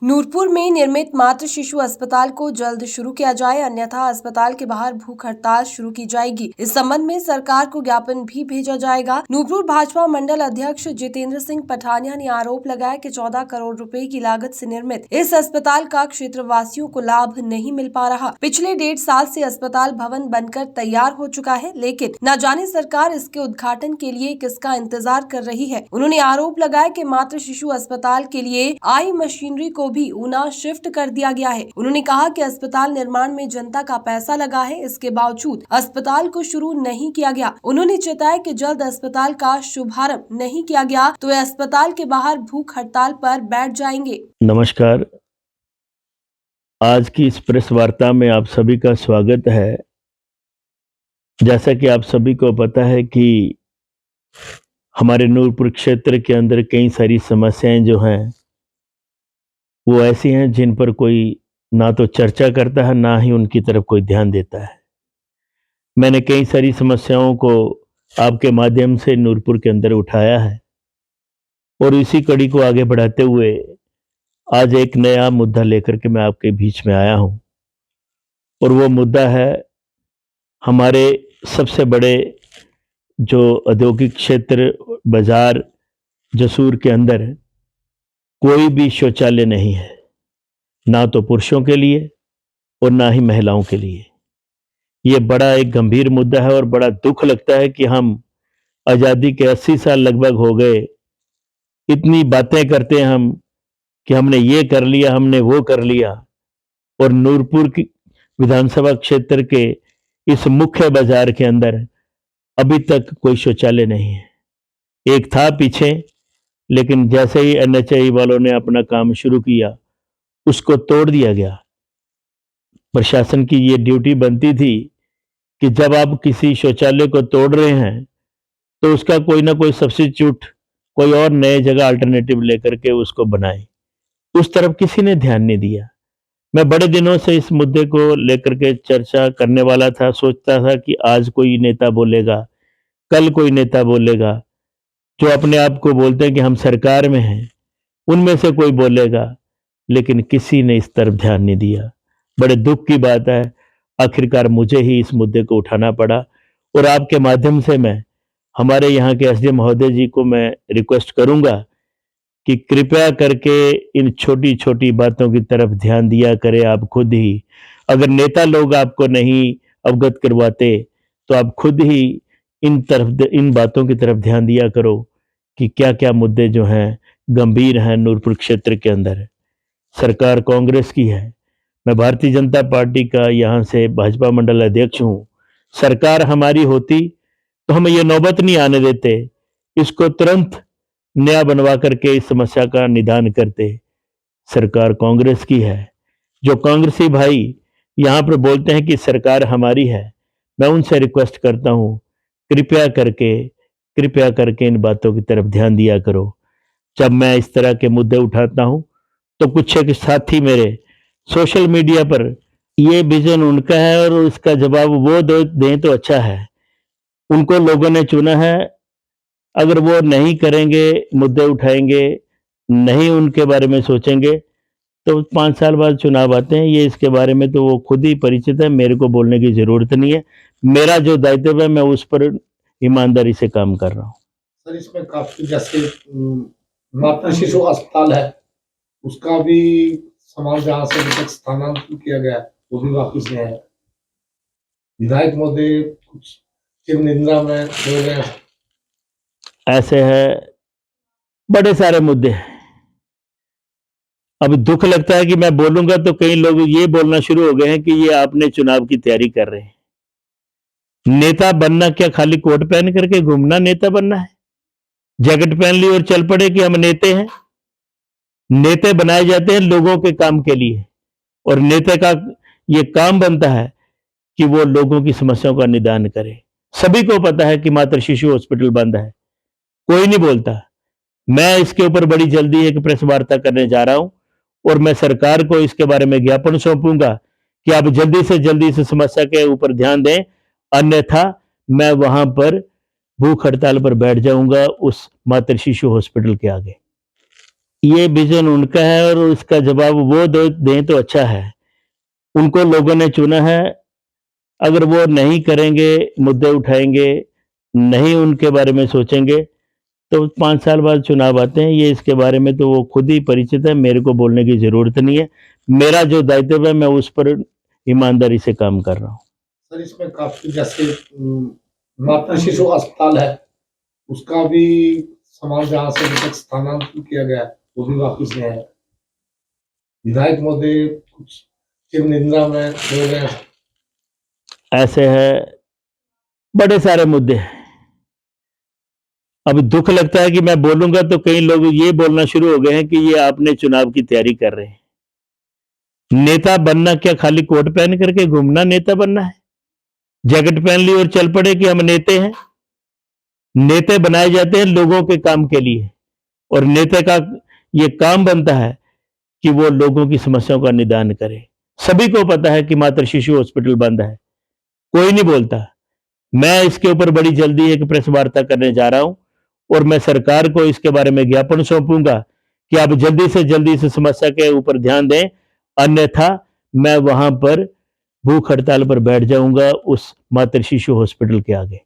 नूरपुर में निर्मित मातृ शिशु अस्पताल को जल्द शुरू किया जाए, अन्यथा अस्पताल के बाहर भूख हड़ताल शुरू की जाएगी। इस संबंध में सरकार को ज्ञापन भी भेजा जाएगा। नूरपुर भाजपा मंडल अध्यक्ष जितेंद्र सिंह पठानिया ने आरोप लगाया कि 14 करोड़ रुपए की लागत से निर्मित इस अस्पताल का क्षेत्रवासियों को लाभ नहीं मिल पा रहा। पिछले 1.5 साल से अस्पताल भवन बनकर तैयार हो चुका है, लेकिन न जाने सरकार इसके उद्घाटन के लिए किसका इंतजार कर रही है। उन्होंने आरोप लगाया कि मातृ शिशु अस्पताल के लिए आई मशीनरी को भी ऊना शिफ्ट कर दिया गया है। उन्होंने कहा कि अस्पताल निर्माण में जनता का पैसा लगा है, इसके बावजूद अस्पताल को शुरू नहीं किया गया। उन्होंने चेताया कि जल्द अस्पताल का शुभारंभ नहीं किया गया तो वे अस्पताल के बाहर भूख हड़ताल पर बैठ जाएंगे। नमस्कार, आज की इस प्रेस वार्ता में आप सभी का स्वागत है। जैसा कि आप सभी को पता है कि हमारे नूरपुर क्षेत्र के अंदर कई सारी समस्याएं जो हैं वो ऐसी हैं जिन पर कोई ना तो चर्चा करता है, ना ही उनकी तरफ कोई ध्यान देता है। मैंने कई सारी समस्याओं को आपके माध्यम से नूरपुर के अंदर उठाया है और इसी कड़ी को आगे बढ़ाते हुए आज एक नया मुद्दा लेकर के मैं आपके बीच में आया हूं और वो मुद्दा है हमारे सबसे बड़े जो औद्योगिक क्षेत्र बाजार जसूर के अंदर कोई भी शौचालय नहीं है, ना तो पुरुषों के लिए और ना ही महिलाओं के लिए। ये बड़ा एक गंभीर मुद्दा है और बड़ा दुख लगता है कि हम आज़ादी के 80 साल लगभग हो गए, इतनी बातें करते हैं हम कि हमने ये कर लिया, हमने वो कर लिया, और नूरपुर की विधानसभा क्षेत्र के इस मुख्य बाजार के अंदर अभी तक कोई शौचालय नहीं है। एक था पीछे, लेकिन जैसे ही NHAI वालों ने अपना काम शुरू किया उसको तोड़ दिया गया। प्रशासन की ये ड्यूटी बनती थी कि जब आप किसी शौचालय को तोड़ रहे हैं तो उसका कोई ना कोई सब्स्टिट्यूट, कोई और नए जगह अल्टरनेटिव लेकर के उसको बनाए। उस तरफ किसी ने ध्यान नहीं दिया। मैं बड़े दिनों से इस मुद्दे को लेकर के चर्चा करने वाला था, सोचता था कि आज कोई नेता बोलेगा, कल कोई नेता बोलेगा, जो अपने आप को बोलते हैं कि हम सरकार में हैं, उनमें से कोई बोलेगा, लेकिन किसी ने इस तरफ ध्यान नहीं दिया। बड़े दुख की बात है, आखिरकार मुझे ही इस मुद्दे को उठाना पड़ा और आपके माध्यम से मैं हमारे यहाँ के SDM महोदय जी को मैं रिक्वेस्ट करूंगा कि कृपया करके इन छोटी छोटी बातों की तरफ ध्यान दिया करें। आप खुद ही, अगर नेता लोग आपको नहीं अवगत करवाते तो आप खुद ही इन बातों की तरफ ध्यान दिया करो कि क्या क्या मुद्दे जो हैं गंभीर हैं नूरपुर क्षेत्र के अंदर। सरकार कांग्रेस की है, मैं भारतीय जनता पार्टी का यहाँ से भाजपा मंडल अध्यक्ष हूँ। सरकार हमारी होती तो हम ये नौबत नहीं आने देते, इसको तुरंत नया बनवा करके इस समस्या का निदान करते। सरकार कांग्रेस की है। जो कांग्रेसी भाई यहाँ पर बोलते हैं कि सरकार हमारी है, मैं उनसे रिक्वेस्ट करता हूँ, कृपया करके इन बातों की तरफ ध्यान दिया करो। जब मैं इस तरह के मुद्दे उठाता हूँ तो कुछ एक साथी मेरे सोशल मीडिया पर, ये विजन उनका है और इसका जवाब वो दें तो अच्छा है। उनको लोगों ने चुना है, अगर वो नहीं करेंगे, मुद्दे उठाएंगे, नहीं उनके बारे में सोचेंगे तो 5 साल बाद चुनाव आते हैं। ये इसके बारे में तो वो खुद ही परिचित है, मेरे को बोलने की जरूरत नहीं है। मेरा जो दायित्व है मैं उस पर ईमानदारी से काम कर रहा हूँ। सर, इसमें काफी जैसे मातृ शिशु अस्पताल है, उसका भी सामान जहाँ से अभी तक स्थानांतरित किया गया वो भी वापिस नहीं आया। विधायक महोदय कुछ चिर निंदा में हो गए। ऐसे है, बड़े सारे मुद्दे हैं। अब दुख लगता है कि मैं बोलूंगा तो कई लोग ये बोलना शुरू हो गए हैं कि ये आपने चुनाव की तैयारी कर रहे हैं। नेता बनना क्या खाली कोट पहन करके घूमना नेता बनना है? जैकेट पहन ली और चल पड़े कि हम नेते हैं? नेता बनाए जाते हैं लोगों के काम के लिए और नेता का ये काम बनता है कि वो लोगों की समस्याओं का निदान करे। सभी को पता है कि मातृ शिशु हॉस्पिटल बंद है, कोई नहीं बोलता। मैं इसके ऊपर बड़ी जल्दी एक प्रेस वार्ता करने जा रहा हूं और मैं सरकार को इसके बारे में ज्ञापन सौंपूंगा कि आप जल्दी से जल्दी इस समस्या के ऊपर ध्यान दें, अन्यथा मैं वहां पर भूख हड़ताल पर बैठ जाऊंगा उस मातृ शिशु हॉस्पिटल के आगे। ये विजन उनका है और इसका जवाब वो दें तो अच्छा है। उनको लोगों ने चुना है, अगर वो नहीं करेंगे, मुद्दे उठाएंगे, नहीं उनके बारे में सोचेंगे, तो 5 साल बाद चुनाव आते हैं। ये इसके बारे में तो वो खुद ही परिचित है, मेरे को बोलने की ज़रूरत नहीं है। मेरा जो दायित्व है मैं उस पर ईमानदारी से काम कर रहा हूँ। सर इसमें काफी जैसे मातृ शिशु अस्पताल है, उसका भी सामान जहाँ से अभी तक स्थानांतरित किया गया है वो भी वापस नहीं आया। विधायक महोदय कुछ चिर निद्रा में हो गए। ऐसे है, बड़े सारे मुद्दे हैं। अब दुख लगता है कि मैं बोलूंगा तो कई लोग ये बोलना शुरू हो गए हैं कि ये आपने चुनाव की तैयारी कर रहे हैं। नेता बनना क्या खाली कोट पहन करके घूमना नेता बनना है? जैकेट पहन ली और चल पड़े कि हम नेते हैं? नेता बनाए जाते हैं लोगों के काम के लिए, और नेता का ये काम बनता है कि वो लोगों की समस्याओं का निदान करे। सभी को पता है कि मातृ शिशु हॉस्पिटल बंद है, कोई नहीं बोलता। मैं इसके ऊपर बड़ी जल्दी एक प्रेस वार्ता करने जा रहा हूं और मैं सरकार को इसके बारे में ज्ञापन सौंपूंगा कि आप जल्दी से जल्दी इस समस्या के ऊपर ध्यान दें, अन्यथा मैं वहां पर भूख हड़ताल पर बैठ जाऊंगा उस मातृ शिशु हॉस्पिटल के आगे।